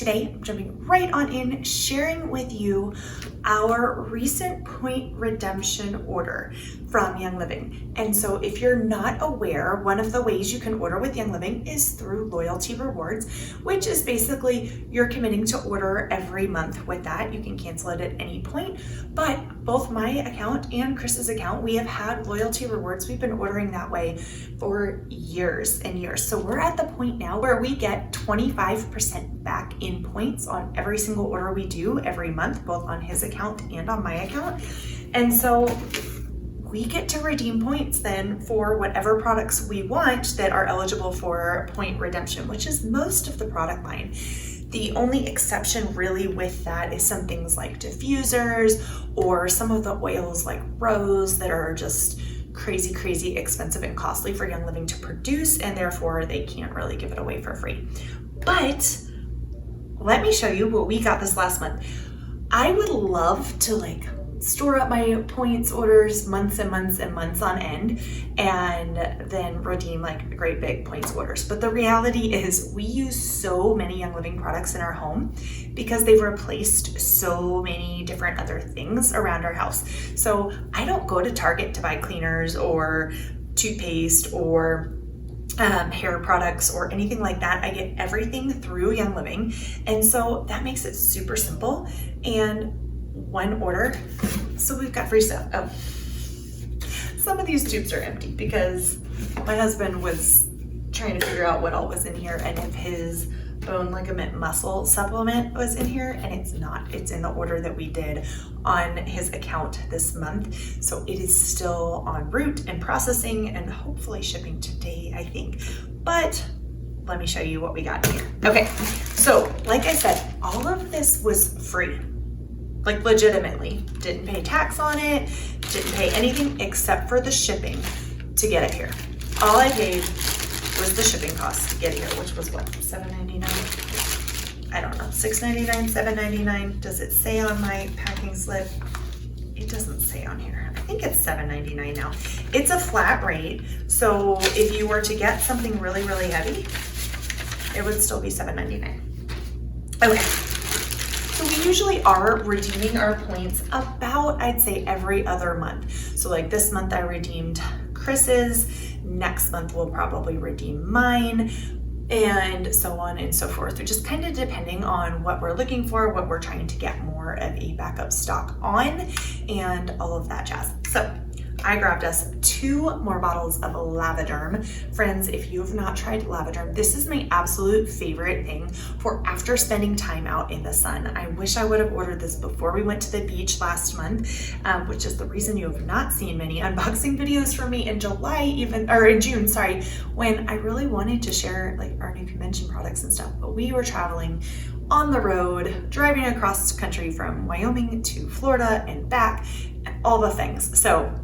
Today, I'm jumping right on in, sharing with you our recent point redemption order from Young Living. And so if you're not aware, one of the ways you can order with Young Living is through loyalty rewards, which is basically you're committing to order every month with that. You can cancel it at any point, but both my account and Chris's account, we have had loyalty rewards. We've been ordering that way for years and years. So we're at the point now where we get 25% back in points on every single order we do every month, both on his account and on my account. And so we get to redeem points then for whatever products we want that are eligible for point redemption, which is most of the product line. The only exception really with that is some things like diffusers or some of the oils like rose that are just crazy expensive and costly for Young Living to produce, and therefore they can't really give it away for free. But let me show you what we got this last month. I would love to store up my points orders months and months on end and then redeem great big points orders. But the reality is we use so many Young Living products in our home because they've replaced so many different other things around our house. So I don't go to Target to buy cleaners or toothpaste or hair products or anything like that. I get everything through Young Living. And so that makes it super simple and one order. So we've got free stuff. Oh, some of these tubes are empty because my husband was trying to figure out what all was in here and if his bone ligament muscle supplement was in here, and it's not. It's in the order that we did on his account this month. So it is still en route and processing and hopefully shipping today, I think. But let me show you what we got here. Okay, so like I said, all of this was free. Legitimately, didn't pay tax on it, didn't pay anything except for the shipping to get it here. All I paid was the shipping cost to get it here, which was what, $7.99? I don't know, $6.99, $7.99. Does it say on my packing slip? It doesn't say on here. I think it's $7.99 now. It's a flat rate, so if you were to get something really heavy, it would still be $7.99. Okay. So we usually are redeeming our points about, I'd say, every other month. So this month I redeemed Chris's, next month we'll probably redeem mine, and so on and so forth. So just kind of depending on what we're looking for, what we're trying to get more of a backup stock on, and all of that jazz. So I grabbed us 2 more bottles of Lavaderm. Friends, if you have not tried Lavaderm, this is my absolute favorite thing for after spending time out in the sun. I wish I would have ordered this before we went to the beach last month, which is the reason you have not seen many unboxing videos from me in June, when I really wanted to share our new convention products and stuff. But we were traveling on the road, driving across the country from Wyoming to Florida and back, and all the things. So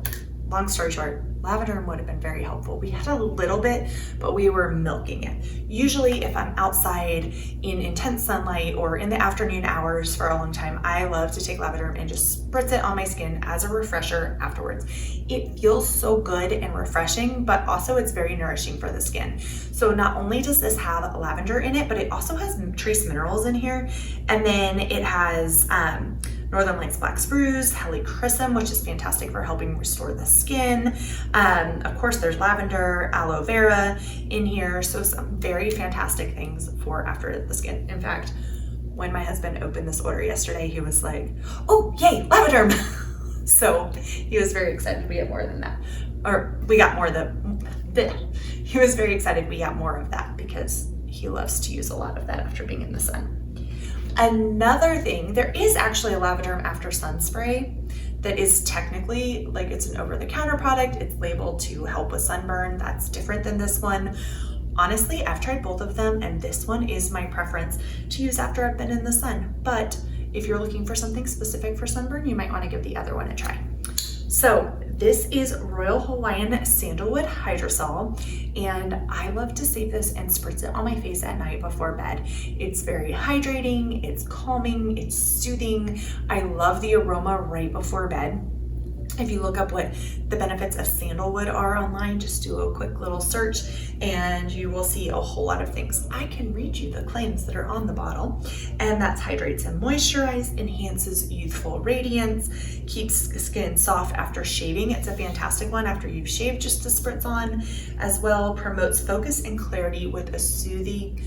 long story short, Lavaderm would have been very helpful. We had a little bit, but we were milking it. Usually if I'm outside in intense sunlight or in the afternoon hours for a long time, I love to take Lavaderm and just spritz it on my skin as a refresher afterwards. It feels so good and refreshing, but also it's very nourishing for the skin. So not only does this have lavender in it, but it also has trace minerals in here. And then it has Northern Lights Black Spruce, Helichrysum, which is fantastic for helping restore the skin. Of course, there's lavender, aloe vera in here. So some very fantastic things for after the skin. In fact, when my husband opened this order yesterday, he was like, oh, yay, Lavaderm. So he was very excited we had more than that. Or we got more he was very excited we got more of that because he loves to use a lot of that after being in the sun. Another thing, there is actually a Lavaderm after sun spray that is technically it's an over-the-counter product. It's labeled to help with sunburn. That's different than this one. Honestly, I've tried both of them, and this one is my preference to use after I've been in the sun. But if you're looking for something specific for sunburn, you might want to give the other one a try. So this is Royal Hawaiian Sandalwood Hydrosol, and I love to save this and spritz it on my face at night before bed. It's very hydrating, it's calming, it's soothing. I love the aroma right before bed. If you look up what the benefits of sandalwood are online, just do a quick little search and you will see a whole lot of things. I can read you the claims that are on the bottle, and that's hydrates and moisturizes, enhances youthful radiance, keeps skin soft after shaving. It's a fantastic one after you've shaved, just to spritz on. As well, promotes focus and clarity with a soothing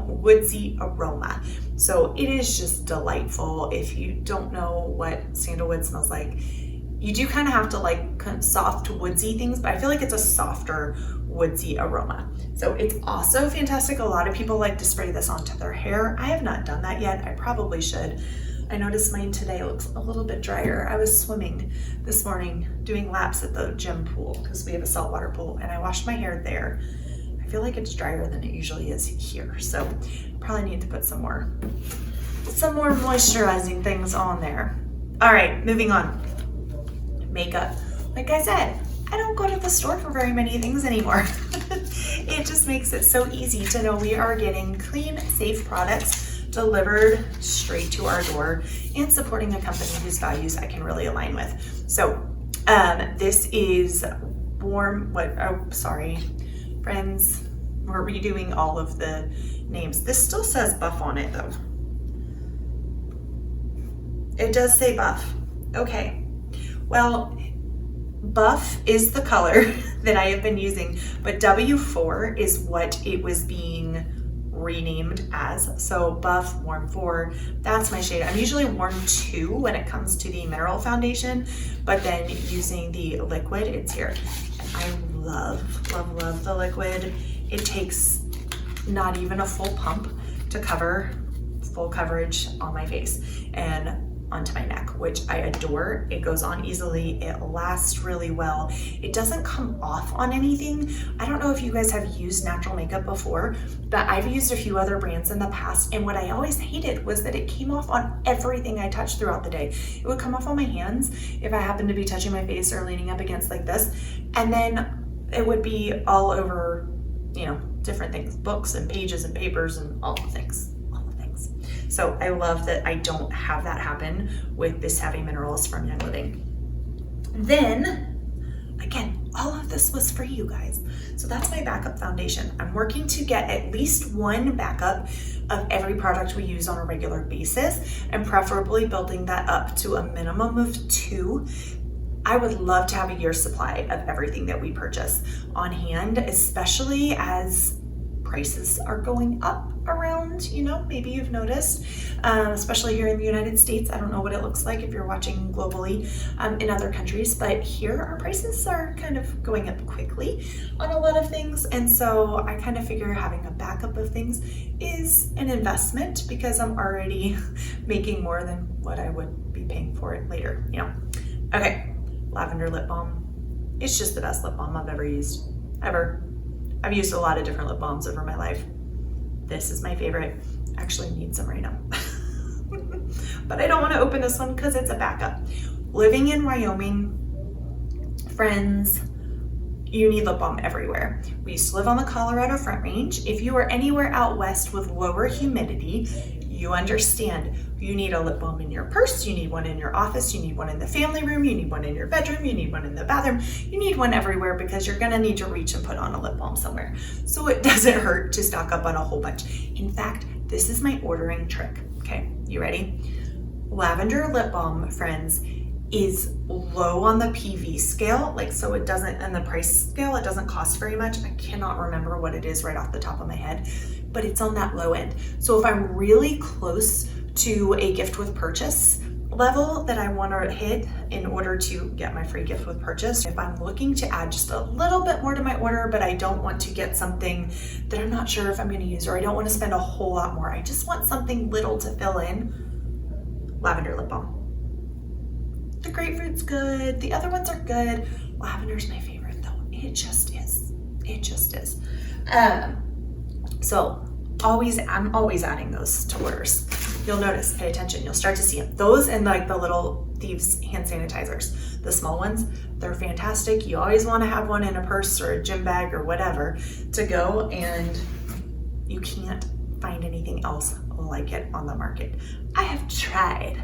woodsy aroma. So it is just delightful. If you don't know what sandalwood smells like, you do kind of have to like soft woodsy things, but I feel like it's a softer woodsy aroma. So it's also fantastic. A lot of people like to spray this onto their hair. I have not done that yet. I probably should. I noticed mine today looks a little bit drier. I was swimming this morning doing laps at the gym pool because we have a saltwater pool, and I washed my hair there. I feel like it's drier than it usually is here. So probably need to put some more moisturizing things on there. All right, moving on. Makeup. Like I said, I don't go to the store for very many things anymore. It just makes it so easy to know we are getting clean, safe products delivered straight to our door and supporting a company whose values I can really align with. So this is friends, we're redoing all of the names. This still says Buff on it though. It does say Buff. Okay. Well, Buff is the color that I have been using, but W4 is what it was being renamed as. So Buff Warm 4, that's my shade. I'm usually Warm 2 when it comes to the mineral foundation, but then using the liquid, it's here. I love, love, love the liquid. It takes not even a full pump to cover full coverage on my face and onto my neck, which I adore. It goes on easily. It lasts really well. It doesn't come off on anything. I don't know if you guys have used natural makeup before, but I've used a few other brands in the past, and what I always hated was that it came off on everything I touched throughout the day. It would come off on my hands if I happened to be touching my face or leaning up against like this, and then it would be all over, different things, books and pages and papers and all the things. So I love that I don't have that happen with this Heavy Minerals from Young Living. Then, again, all of this was for you guys. So that's my backup foundation. I'm working to get at least one backup of every product we use on a regular basis, and preferably building that up to a minimum of 2. I would love to have a year's supply of everything that we purchase on hand, especially as prices are going up around, maybe you've noticed, especially here in the United States. I don't know what it looks like if you're watching globally in other countries, but here our prices are kind of going up quickly on a lot of things. And so I kind of figure having a backup of things is an investment because I'm already making more than what I would be paying for it later, Okay, lavender lip balm. It's just the best lip balm I've ever used, ever. I've used a lot of different lip balms over my life. This is my favorite. I actually need some right now. But I don't want to open this one because it's a backup. Living in Wyoming, friends, you need lip balm everywhere. We used to live on the Colorado Front Range. If you are anywhere out west with lower humidity, you understand. You need a lip balm in your purse, you need one in your office, you need one in the family room, you need one in your bedroom, you need one in the bathroom, you need one everywhere because you're gonna need to reach and put on a lip balm somewhere. So it doesn't hurt to stock up on a whole bunch. In fact, this is my ordering trick. Okay, you ready? Lavender lip balm, friends, is low on the PV scale, so it doesn't, and the price scale, it doesn't cost very much. I cannot remember what it is right off the top of my head, but it's on that low end. So if I'm really close to a gift with purchase level that I want to hit in order to get my free gift with purchase, if I'm looking to add just a little bit more to my order, but I don't want to get something that I'm not sure if I'm going to use, or I don't want to spend a whole lot more, I just want something little to fill in, lavender lip balm. The grapefruit's good, the other ones are good. Lavender's my favorite though. It just is. It just is. So I'm always adding those to orders. You'll notice, pay attention, you'll start to see them. Those and the little Thieves hand sanitizers, the small ones, they're fantastic. You always want to have one in a purse or a gym bag or whatever to go, and you can't find anything else like it on the market. I have tried.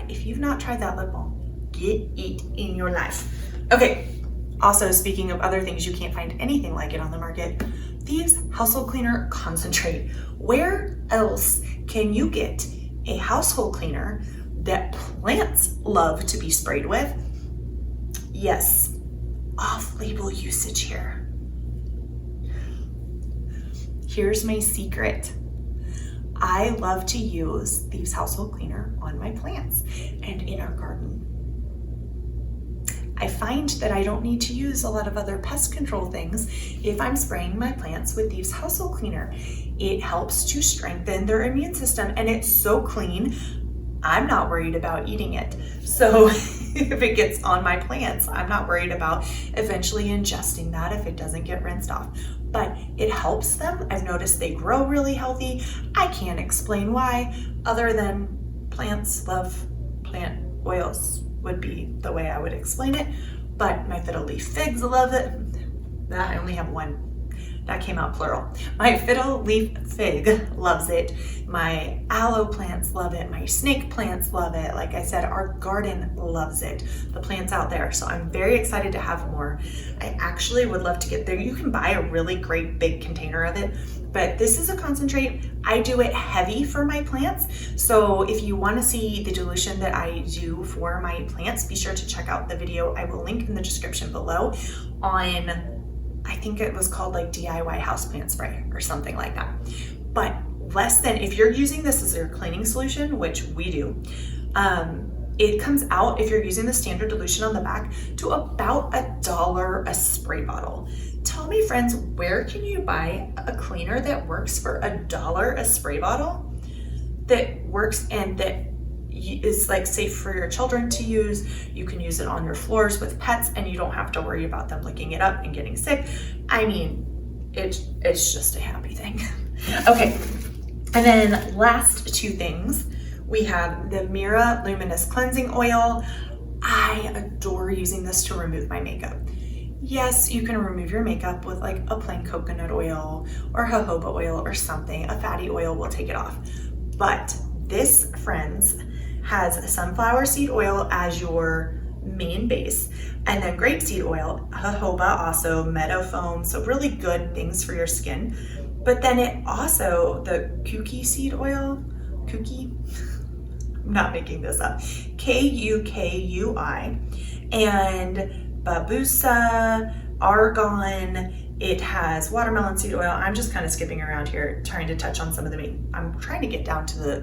If you've not tried that lip balm, Get it in your life. Okay, also speaking of other things, you can't find anything like it on the market. Thieves Household Cleaner Concentrate. Where else can you get a household cleaner that plants love to be sprayed with? Yes, off-label usage here. Here's my secret. I love to use Thieves Household Cleaner on my plants and in our garden. I find that I don't need to use a lot of other pest control things if I'm spraying my plants with Thieves Household Cleaner. It helps to strengthen their immune system, and it's so clean, I'm not worried about eating it. So if it gets on my plants, I'm not worried about eventually ingesting that if it doesn't get rinsed off. But it helps them. I've noticed they grow really healthy. I can't explain why, other than plants love plant oils would be the way I would explain it. But my fiddle leaf figs love it. I only have one. That came out plural. My fiddle leaf fig loves it. My aloe plants love it. My snake plants love it. Like I said, our garden loves it. The plants out there. So I'm very excited to have more. I actually would love to get there. You can buy a really great big container of it, but this is a concentrate. I do it heavy for my plants. So if you want to see the dilution that I do for my plants, be sure to check out the video. I will link in the description below on, I think it was called like DIY houseplant spray or something like that. But less than, if you're using this as your cleaning solution, which we do, it comes out, if you're using the standard dilution on the back, to about $1 a spray bottle. Tell me, friends, where can you buy a cleaner that works for $1 a spray bottle, that works and that is like safe for your children to use? You can use it on your floors with pets and you don't have to worry about them licking it up and getting sick. I mean, it's just a happy thing. Okay, and then last two things, we have the Mira Luminous Cleansing Oil. I adore using this to remove my makeup. Yes, you can remove your makeup with like a plain coconut oil or jojoba oil or something. A fatty oil will take it off. But this, friends, has sunflower seed oil as your main base, and then grapeseed oil, jojoba, also meadow foam, so really good things for your skin. But then it also, the kukui seed oil, kukui, I'm not making this up, Kukui, and babusa, argan, it has watermelon seed oil. I'm just kind of skipping around here, trying to touch on some of the main, I'm trying to get down to the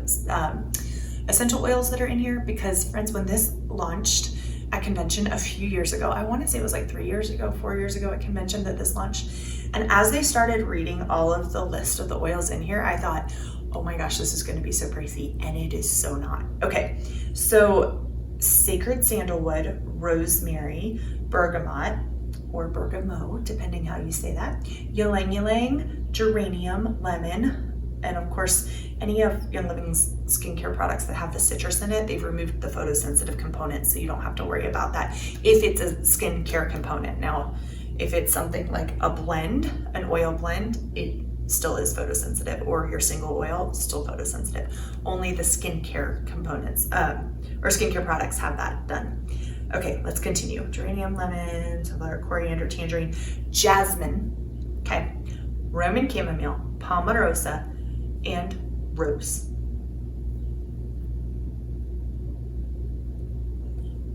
essential oils that are in here, because friends, when this launched at convention a few years ago, I want to say it was like 4 years ago at convention that this launched. And as they started reading all of the list of the oils in here, I thought, oh my gosh, this is going to be so pricey, and it is so not. Okay, so sacred sandalwood, rosemary, bergamot, or bergamot, depending how you say that, ylang ylang, geranium, lemon, and of course, any of Young Living's skincare products that have the citrus in it, they've removed the photosensitive component, so you don't have to worry about that if it's a skincare component. Now, if it's something like a blend, an oil blend, it still is photosensitive, or your single oil, still photosensitive. Only the skincare components, or skincare products have that done. Okay, let's continue. Geranium, lemon, sunflower, coriander, tangerine, jasmine, okay, Roman chamomile, palmarosa, and rose.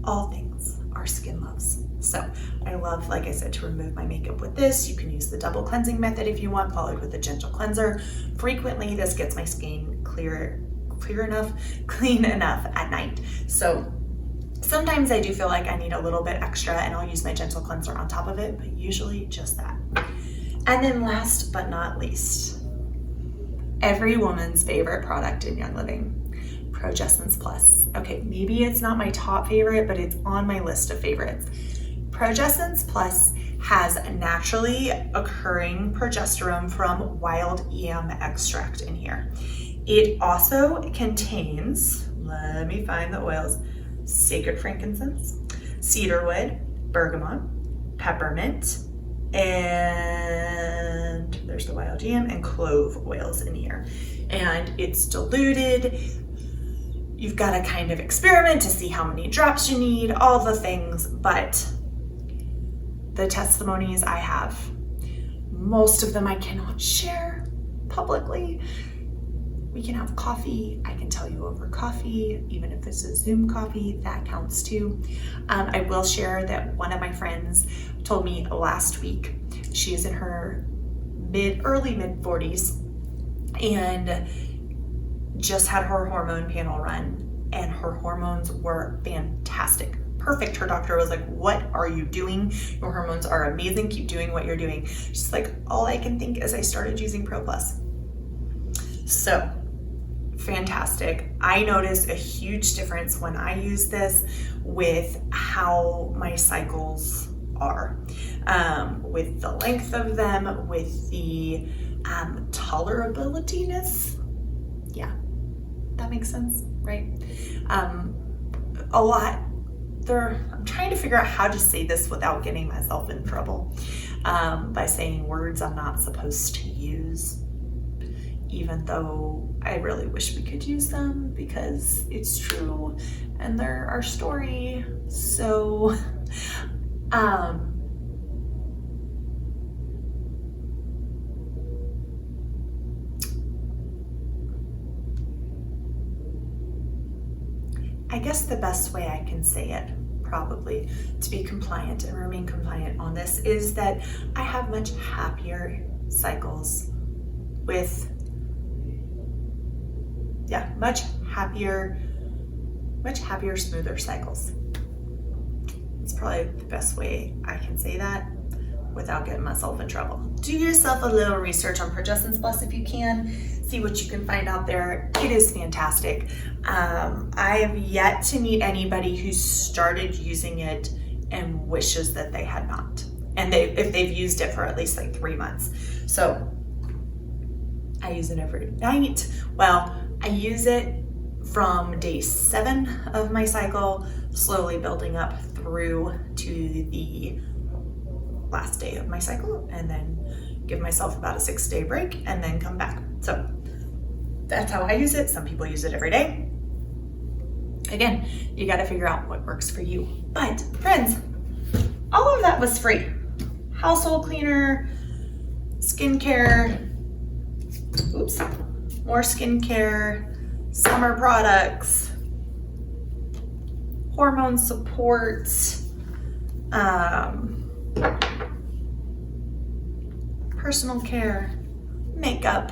All things our skin loves. So I love, like I said, to remove my makeup with this. You can use the double cleansing method if you want, followed with a gentle cleanser. Frequently, this gets my skin clean enough at night. So sometimes I do feel like I need a little bit extra, and I'll use my gentle cleanser on top of it, but usually just that. And then last but not least, every woman's favorite product in Young Living, Progessence Plus. Okay, maybe it's not my top favorite, but it's on my list of favorites. Progessence Plus has naturally occurring progesterone from wild yam extract in here. It also contains, let me find the oils, sacred frankincense, cedarwood, bergamot, peppermint, and there's the wild yam and clove oils in here. And it's diluted. you've got to kind of experiment to see how many drops you need, all the things, but the testimonies I have, most of them I cannot share publicly. We can have coffee. I can tell you over coffee, even if it's a Zoom coffee, that counts too. I will share that one of my friends told me last week, she is in her early mid 40s and just had her hormone panel run, and her hormones were fantastic. Perfect. Her doctor was like, what are you doing? Your hormones are amazing. Keep doing what you're doing. She's like, all I can think is I started using Pro Plus. So fantastic. I noticed a huge difference when I use this with how my cycles are, with the length of them, with the tolerability-ness. Yeah, that makes sense, right? A lot. I'm trying to figure out how to say this without getting myself in trouble, by saying words I'm not supposed to use, even though I really wish we could use them because it's true and they're our story. So, I guess the best way I can say it, probably to be compliant and remain compliant on this, is that I have much happier cycles with, much happier, smoother cycles. It's probably the best way I can say that without getting myself in trouble. Do yourself a little research on Progessence Plus if you can. See what you can find out there. It is fantastic. I have yet to meet anybody who started using it and wishes that they had not. And if they've used it for at least like 3 months. So I use it every night. Well, I use it from day 7 of my cycle, slowly building up through to the last day of my cycle, and then give myself about a 6-day break and then come back. So that's how I use it. Some people use it every day. Again, you got to figure out what works for you. But friends, all of that was free. Household cleaner, skincare, more skincare, summer products, hormone support, personal care, makeup,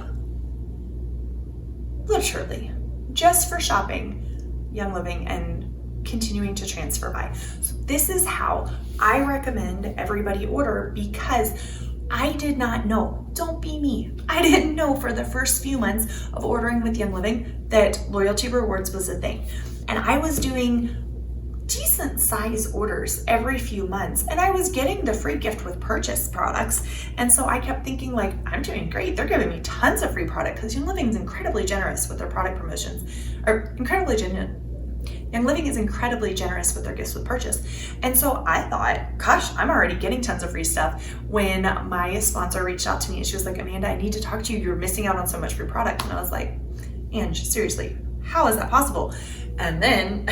literally just for shopping, Young Living, and continuing to transfer by. So this is how I recommend everybody order, because I did not know, don't be me, I didn't know for the first few months of ordering with Young Living that loyalty rewards was a thing. And I was doing decent size orders every few months, and I was getting the free gift with purchase products. And so I kept thinking, like, I'm doing great. They're giving me tons of free product, because Young Living is incredibly generous with their product promotions, or Young Living is incredibly generous with their gifts with purchase. And so I thought, gosh, I'm already getting tons of free stuff, when my sponsor reached out to me and she was like, Amanda, I need to talk to you. You're missing out on so much free product. And I was like, Ange, seriously, how is that possible? And then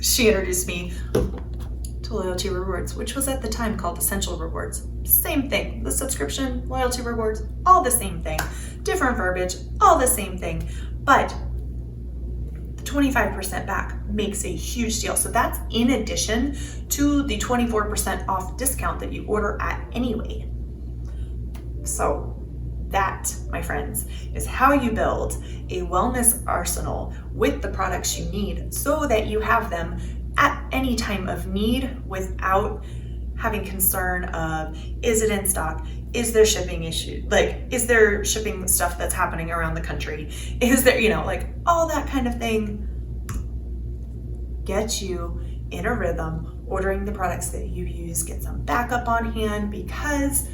she introduced me to Loyalty Rewards, which was at the time called Essential Rewards. Same thing, the subscription, Loyalty Rewards, all the same thing, different verbiage, all the same thing, but 25% back makes a huge deal. So that's in addition to the 24% off discount that you order at anyway. So that, my friends, is how you build a wellness arsenal with the products you need, so that you have them at any time of need without having concern of, is it in stock? Is there shipping issue? Like, is there shipping stuff that's happening around the country? Is there, like all that kind of thing. Get you in a rhythm, ordering the products that you use, get some backup on hand, because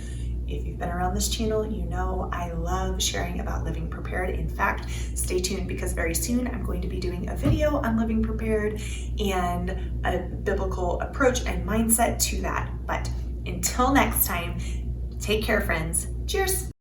if you've been around this channel, you know I love sharing about living prepared. In fact, stay tuned, because very soon I'm going to be doing a video on living prepared and a biblical approach and mindset to that. But until next time, take care, friends. Cheers.